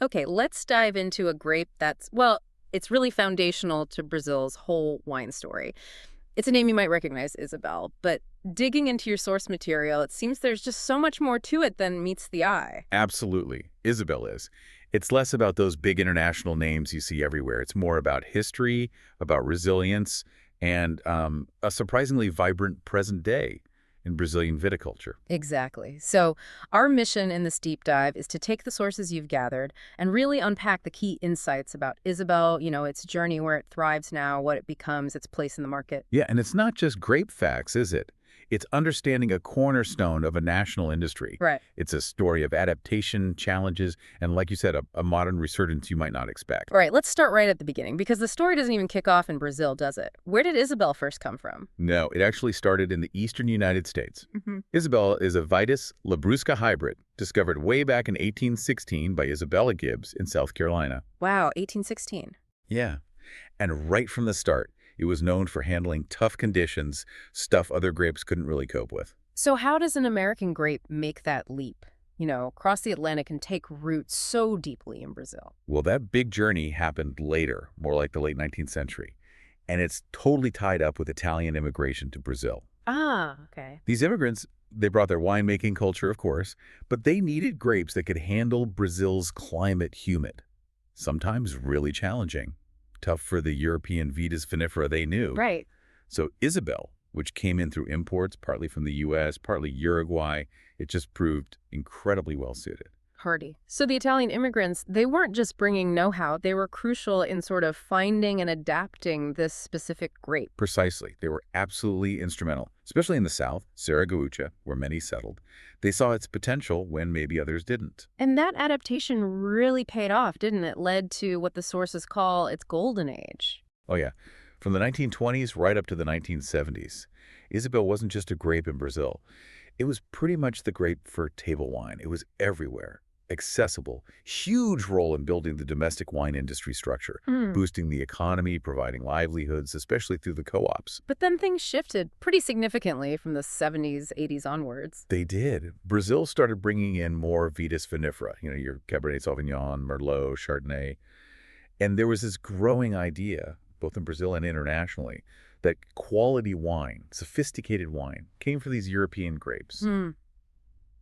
Okay, let's dive into a grape that's, well, it's really foundational to Brazil's whole wine story. It's a name you might recognize, Isabel, but digging into your source material, it seems there's just so much more to it than meets the eye. Absolutely. Isabel is. It's less about those big international names you see everywhere. It's more about history, about resilience, and a surprisingly vibrant present day in Brazilian viticulture. Exactly. So, our mission in this deep dive is to take the sources you've gathered and really unpack the key insights about Isabel, its journey, where it thrives now, what it becomes, its place in the market. Yeah, and it's not just grape facts, is it? It's understanding a cornerstone of a national industry. Right. It's a story of adaptation, challenges, and like you said, a modern resurgence you might not expect. All right, let's start right at the beginning because the story doesn't even kick off in Brazil, does it? Where did Isabel first come from? No, it actually started in the eastern United States. Hmm. Isabella is a Vitis Labrusca hybrid, discovered way back in 1816 by Isabella Gibbs in South Carolina. Wow, 1816. Yeah, and right from the start, it was known for handling tough conditions, stuff other grapes couldn't really cope with. So how does an American grape make that leap? Cross the Atlantic and take root so deeply in Brazil. Well, that big journey happened later, more like the late 19th century, and it's totally tied up with Italian immigration to Brazil. Ah, okay. These immigrants, they brought their winemaking culture, of course, but they needed grapes that could handle Brazil's climate humid, sometimes really challenging. Tough for the European Vitis vinifera they knew. Right. So Isabel, which came in through imports, partly from the U.S., partly Uruguay, it just proved incredibly well-suited. Hardy. So the Italian immigrants, they weren't just bringing know-how, they were crucial in sort of finding and adapting this specific grape. Precisely. They were absolutely instrumental, especially in the South, Serra Gaúcha, where many settled. They saw its potential when maybe others didn't. And that adaptation really paid off, didn't it? Led to what the sources call its golden age. Oh yeah, from the 1920s right up to the 1970s. Isabel wasn't just a grape in Brazil. It was pretty much the grape for table wine. It was everywhere, accessible, huge role in building the domestic wine industry structure, Mm. boosting the economy, providing livelihoods, especially through the co-ops. But then things shifted pretty significantly from the 70s, 80s onwards. They did. Brazil started bringing in more Vitis vinifera, your Cabernet Sauvignon, Merlot, Chardonnay. And there was this growing idea, both in Brazil and internationally, that quality wine, sophisticated wine, came from these European grapes. Hmm.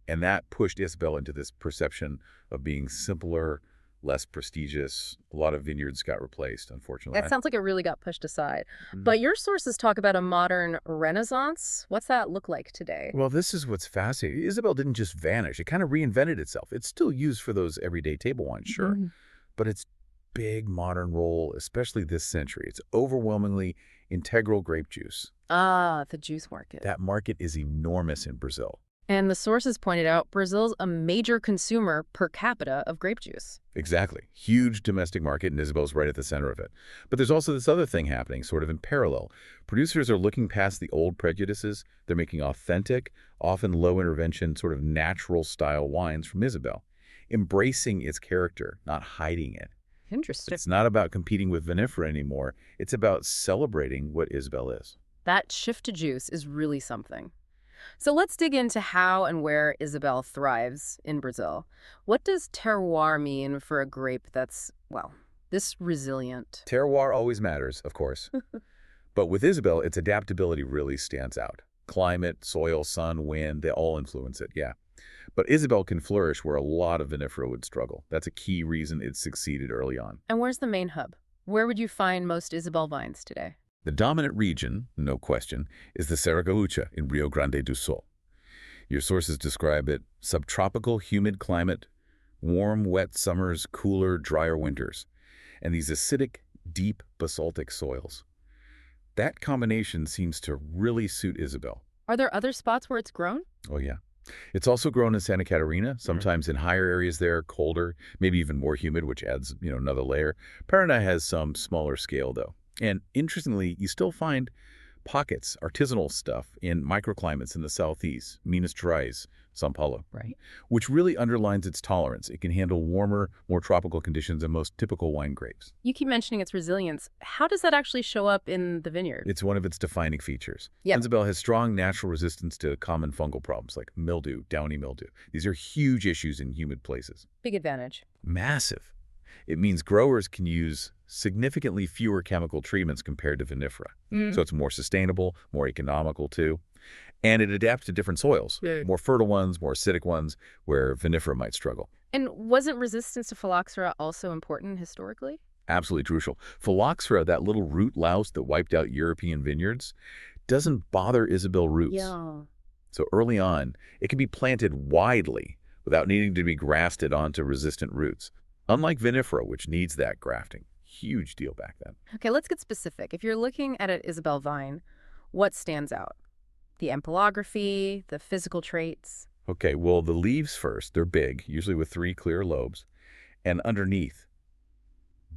And that pushed Isabel into this perception of being simpler, less prestigious. A lot of vineyards got replaced, unfortunately. That sounds like it really got pushed aside. Mhm. But your sources talk about a modern renaissance. What's that look like today? Well, this is what's fascinating. Isabel didn't just vanish. It kind of reinvented itself. It's still used for those everyday table wines, sure. Mhm. But its big modern role, especially this century, it's overwhelmingly integral grape juice. Ah, the juice market. That market is enormous in Brazil. And the sources pointed out Brazil's a major consumer per capita of grape juice. Exactly. Huge domestic market, and Isabel's right at the center of it. But there's also this other thing happening, sort of in parallel. Producers are looking past the old prejudices. They're making authentic, often low-intervention, sort of natural-style wines from Isabel, embracing its character, not hiding it. Interesting. It's not about competing with vinifera anymore. It's about celebrating what Isabel is. That shift to juice is really something. So let's dig into how and where Isabel thrives in Brazil. What does terroir mean for a grape that's, well, this resilient? Terroir always matters, of course. But with Isabel, its adaptability really stands out. Climate, soil, sun, wind, they all influence it, yeah. But Isabel can flourish where a lot of vinifera would struggle. That's a key reason it succeeded early on. And where's the main hub? Where would you find most Isabel vines today? The dominant region, no question, is the Serra Gaúcha in Rio Grande do Sul. Your sources describe it subtropical, humid climate, warm, wet summers, cooler, drier winters, and these acidic, deep basaltic soils. That combination seems to really suit Isabel. Are there other spots where it's grown? Oh, yeah. It's also grown in Santa Catarina, sometimes in higher areas there, colder, maybe even more humid, which adds, another layer. Paraná has some smaller scale, though. And interestingly, you still find pockets, artisanal stuff, in microclimates in the southeast, Minas Gerais, São Paulo, Right. which really underlines its tolerance. It can handle warmer, more tropical conditions than most typical wine grapes. You keep mentioning its resilience. How does that actually show up in the vineyard? It's one of its defining features. Yep. Isabel has strong natural resistance to common fungal problems like mildew, downy mildew. These are huge issues in humid places. Big advantage. Massive. It means growers can use significantly fewer chemical treatments compared to vinifera. So it's more sustainable, more economical too. And it adapts to different soils, more fertile ones, more acidic ones, where vinifera might struggle. And wasn't resistance to phylloxera also important historically? Absolutely crucial. Phylloxera, that little root louse that wiped out European vineyards, doesn't bother Isabel roots. Yeah. So early on, it can be planted widely without needing to be grafted onto resistant roots. Unlike vinifera, which needs that grafting. Huge deal back then. Okay, let's get specific. If you're looking at an Isabel vine, what stands out? The ampelography, the physical traits? Okay, well, the leaves first, they're big, usually with 3 clear lobes. And underneath,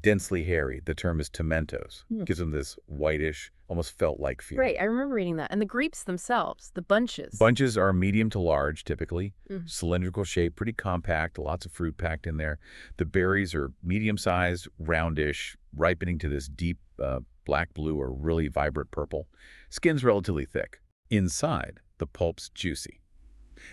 densely hairy. The term is tomentos. Gives them this whitish, almost felt-like feel. Right, I remember reading that. And the grapes themselves, the bunches. Bunches are medium to large, typically. Cylindrical shape, pretty compact, lots of fruit packed in there. The berries are medium-sized, roundish, ripening to this deep black blue or really vibrant purple. Skin's relatively thick. Inside, the pulp's juicy.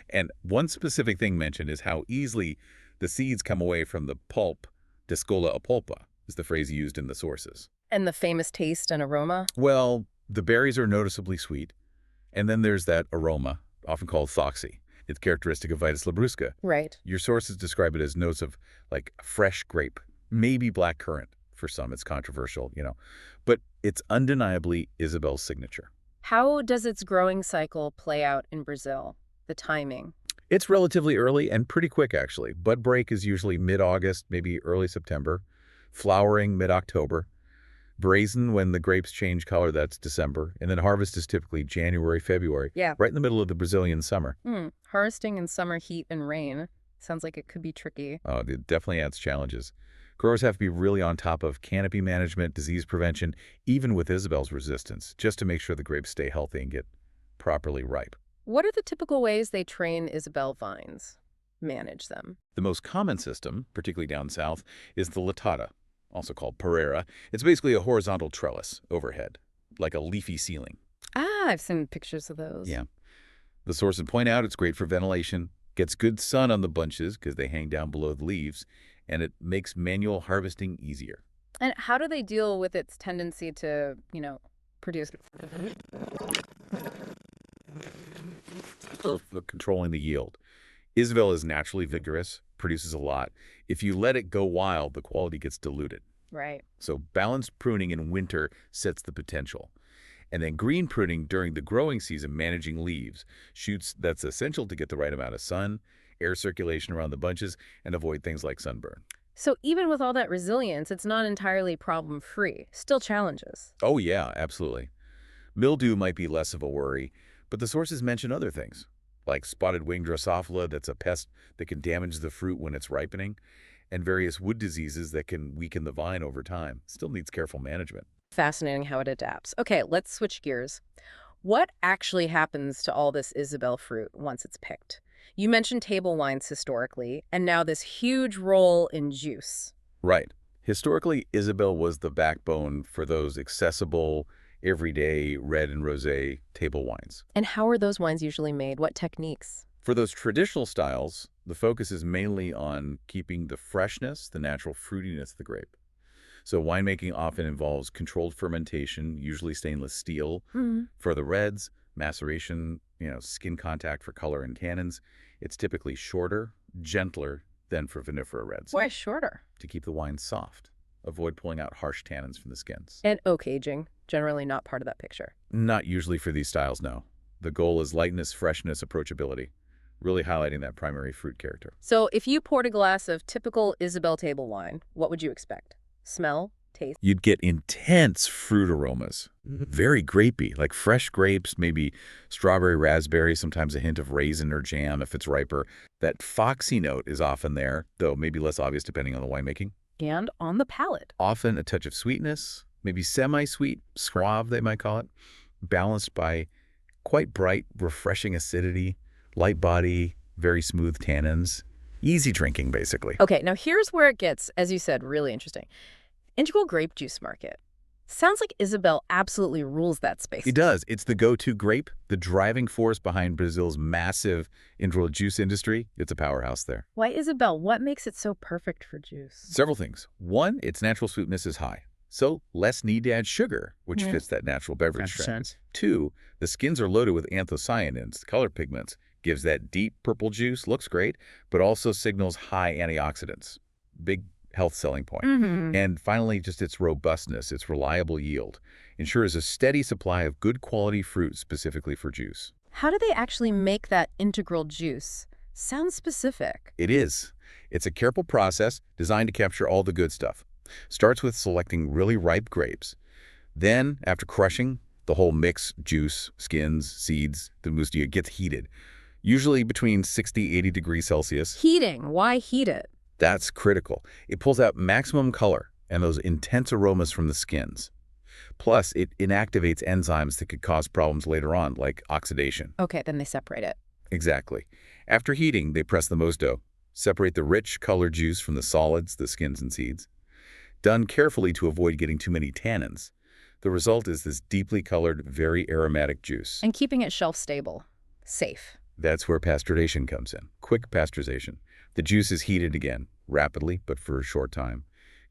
And one specific thing mentioned is how easily the seeds come away from the pulp. Descola a pulpa is the phrase used in the sources. And the famous taste and aroma? Well, the berries are noticeably sweet. And then there's that aroma, often called thoxy. It's characteristic of Vitis labrusca. Right. Your sources describe it as notes of, like, fresh grape, maybe black currant. For some, it's controversial, But it's undeniably Isabel's signature. How does its growing cycle play out in Brazil? The timing? It's relatively early and pretty quick, actually. Bud break is usually mid-August, maybe early September. Flowering mid-October. Brazen, when the grapes change color, that's December. And then harvest is typically January, February. Yeah. Right in the middle of the Brazilian summer. Harvesting in summer heat and rain. Sounds like it could be tricky. Oh, it definitely adds challenges. Growers have to be really on top of canopy management, disease prevention, even with Isabel's resistance, just to make sure the grapes stay healthy and get properly ripe. What are the typical ways they train Isabel vines? Manage them? The most common system, particularly down south, is the latata, also called parera. It's basically a horizontal trellis overhead, like a leafy ceiling. Ah, I've seen pictures of those. Yeah. The sources point out it's great for ventilation, gets good sun on the bunches because they hang down below the leaves, and it makes manual harvesting easier. And how do they deal with its tendency to, produce? Controlling the yield. Isabel is naturally vigorous, produces a lot. If you let it go wild, the quality gets diluted. Right. So balanced pruning in winter sets the potential. And then green pruning during the growing season, managing leaves, shoots that's essential to get the right amount of sun, air circulation around the bunches, and avoid things like sunburn. So even with all that resilience, it's not entirely problem-free. Still challenges. Oh yeah, absolutely. Mildew might be less of a worry, but the sources mention other things, like spotted winged Drosophila, that's a pest that can damage the fruit when it's ripening, and various wood diseases that can weaken the vine over time. Still needs careful management. Fascinating how it adapts. Okay, let's switch gears. What actually happens to all this Isabel fruit once it's picked? You mentioned table wines historically, and now this huge role in juice. Right. Historically, Isabel was the backbone for those accessible, everyday red and rosé table wines. And how are those wines usually made? What techniques? For those traditional styles, the focus is mainly on keeping the freshness, the natural fruitiness of the grape. So winemaking often involves controlled fermentation, usually stainless steel. For the reds, maceration, skin contact for color and tannins. It's typically shorter, gentler than for vinifera reds. Why shorter? To keep the wine soft. Avoid pulling out harsh tannins from the skins. And oak aging, generally not part of that picture. Not usually for these styles, no. The goal is lightness, freshness, approachability, really highlighting that primary fruit character. So if you poured a glass of typical Isabel table wine, what would you expect? Smell? Taste? You'd get intense fruit aromas. Very grapey, like fresh grapes, maybe strawberry, raspberry, sometimes a hint of raisin or jam if it's riper. That foxy note is often there, though maybe less obvious depending on the winemaking. And on the palate. Often a touch of sweetness, maybe semi-sweet, suave they might call it. balanced by quite bright, refreshing acidity, light body, very smooth tannins. Easy drinking, basically. Okay, now here's where it gets, as you said, really interesting. Integral grape juice market. Sounds like Isabel absolutely rules that space. It does. It's the go-to grape, the driving force behind Brazil's massive integral juice industry. It's a powerhouse there. Why Isabel? What makes it so perfect for juice? Several things. One, its natural sweetness is high, so less need to add sugar, which fits that natural beverage trend. Two, the skins are loaded with anthocyanins, color pigments, gives that deep purple juice, looks great, but also signals high antioxidants. Big health selling point. And finally, just its robustness, its reliable yield, ensures a steady supply of good quality fruit specifically for juice. How do they actually make that integral juice? Sounds specific. It is. It's a careful process designed to capture all the good stuff. Starts with selecting really ripe grapes. Then, after crushing, the whole mix, juice, skins, seeds, the mustia gets heated, usually between 60–80 degrees Celsius. Heating. Why heat it? That's critical. It pulls out maximum color and those intense aromas from the skins. Plus, it inactivates enzymes that could cause problems later on, like oxidation. Okay, then they separate it. Exactly. After heating, they press the mosto, separate the rich colored juice from the solids, the skins and seeds. Done carefully to avoid getting too many tannins. The result is this deeply colored, very aromatic juice. And keeping it shelf stable. Safe. That's where pasteurization comes in. Quick pasteurization. The juice is heated again, rapidly, but for a short time.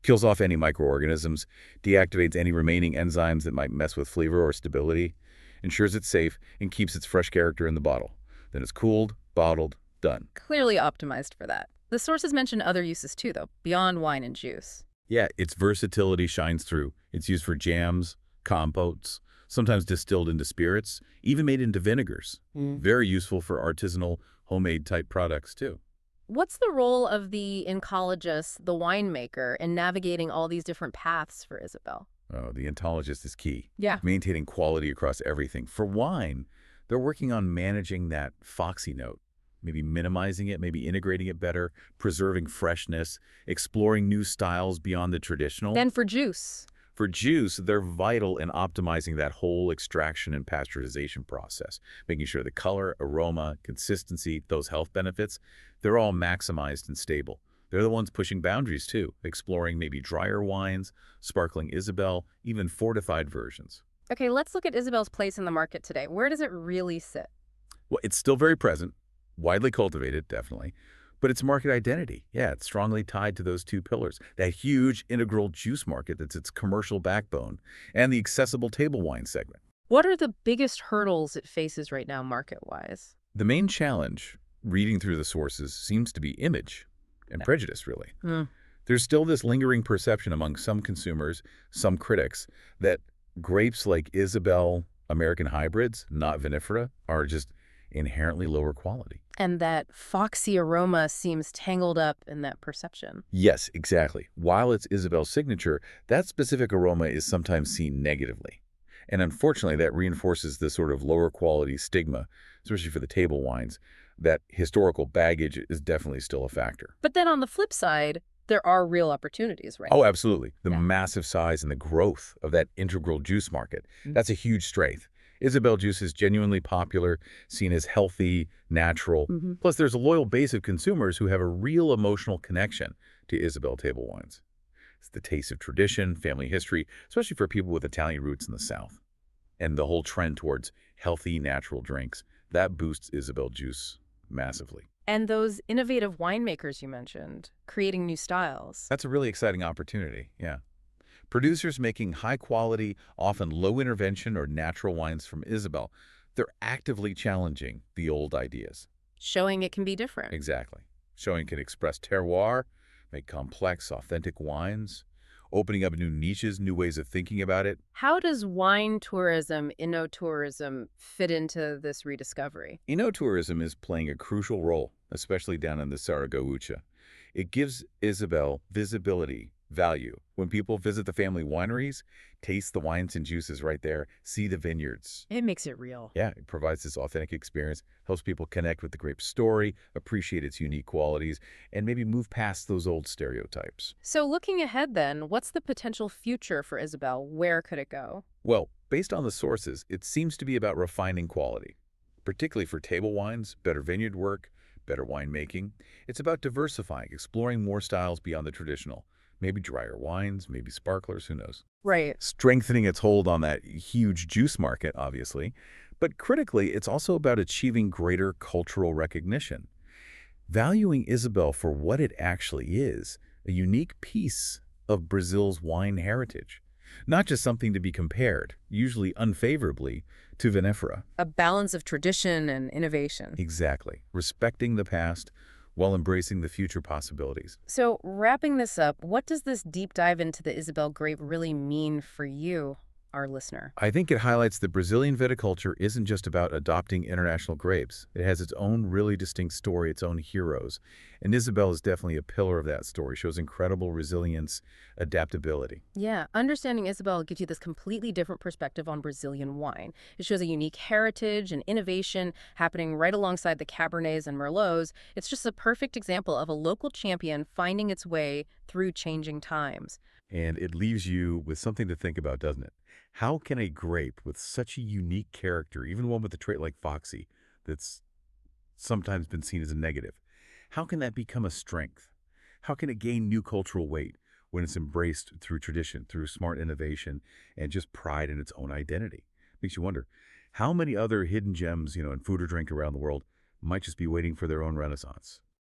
Kills off any microorganisms, deactivates any remaining enzymes that might mess with flavor or stability, ensures it's safe, and keeps its fresh character in the bottle. Then it's cooled, bottled, done. Clearly optimized for that. The sources mention other uses too, though, beyond wine and juice. Yeah, its versatility shines through. It's used for jams, compotes, sometimes distilled into spirits, even made into vinegars. Very useful for artisanal, homemade type products too. What's the role of the ecologist, the winemaker, in navigating all these different paths for Isabel? Oh, the entologist is key. Yeah. Maintaining quality across everything. For wine, they're working on managing that foxy note, maybe minimizing it, maybe integrating it better, preserving freshness, exploring new styles beyond the traditional. Then for juice. For juice, they're vital in optimizing that whole extraction and pasteurization process, making sure the color, aroma, consistency, those health benefits, they're all maximized and stable. They're the ones pushing boundaries too, exploring maybe drier wines, sparkling Isabel, even fortified versions. Okay, let's look at Isabel's place in the market today. Where does it really sit? Well, it's still very present, widely cultivated, definitely, but its market identity, yeah, it's strongly tied to those two pillars, that huge integral juice market that's its commercial backbone, and the accessible table wine segment. What are the biggest hurdles it faces right now market-wise? The main challenge, reading through the sources, seems to be image and prejudice, really. There's still this lingering perception among some consumers, some critics, that grapes like Isabel American hybrids, not vinifera, are just inherently lower quality. And that foxy aroma seems tangled up in that perception. Yes, exactly. While it's Isabel's signature, that specific aroma is sometimes seen negatively. And unfortunately, that reinforces the sort of lower quality stigma, especially for the table wines. That historical baggage is definitely still a factor. But then on the flip side, there are real opportunities, right? Oh, absolutely. The massive size and the growth of that integral juice market, that's a huge strength. Isabel juice is genuinely popular, seen as healthy, natural. Plus, there's a loyal base of consumers who have a real emotional connection to Isabel table wines. It's the taste of tradition, family history, especially for people with Italian roots in the South. And the whole trend towards healthy, natural drinks, that boosts Isabel juice massively. And those innovative winemakers you mentioned, creating new styles. That's a really exciting opportunity, yeah. Producers making high-quality, often low-intervention or natural wines from Isabel, they're actively challenging the old ideas. Showing it can be different. Exactly. Showing it can express terroir, make complex, authentic wines, opening up new niches, new ways of thinking about it. How does wine tourism, ennotourism, fit into this rediscovery? Ennotourism is playing a crucial role, especially down in the Serra Gaúcha. It gives Isabel visibility Value. When people visit the family wineries, taste the wines and juices right there, see the vineyards. It makes it real. Yeah, it provides this authentic experience, helps people connect with the grape story, appreciate its unique qualities, and maybe move past those old stereotypes. So looking ahead then, what's the potential future for Isabel? Where could it go? Well, based on the sources, it seems to be about refining quality, particularly for table wines, better vineyard work, better winemaking. It's about diversifying, exploring more styles beyond the traditional. Maybe drier wines, maybe sparklers, who knows? Right. Strengthening its hold on that huge juice market, obviously. But critically, it's also about achieving greater cultural recognition, valuing Isabel for what it actually is, a unique piece of Brazil's wine heritage, not just something to be compared, usually unfavorably, to vinifera. A balance of tradition and innovation. Exactly. Respecting the past while embracing the future possibilities. So wrapping this up, what does this deep dive into the Isabel grape really mean for you, our listener? I think it highlights that Brazilian viticulture isn't just about adopting international grapes. It has its own really distinct story, its own heroes. And Isabel is definitely a pillar of that story, shows incredible resilience, adaptability. Yeah, understanding Isabel gives you this completely different perspective on Brazilian wine. It shows a unique heritage and innovation happening right alongside the Cabernets and Merlots. It's just a perfect example of a local champion finding its way through changing times. And it leaves you with something to think about, doesn't it? How can a grape with such a unique character, even one with a trait like Foxy, that's sometimes been seen as a negative, how can that become a strength? How can it gain new cultural weight when it's embraced through tradition, through smart innovation, and just pride in its own identity? Makes you wonder, how many other hidden gems, in food or drink around the world might just be waiting for their own renaissance?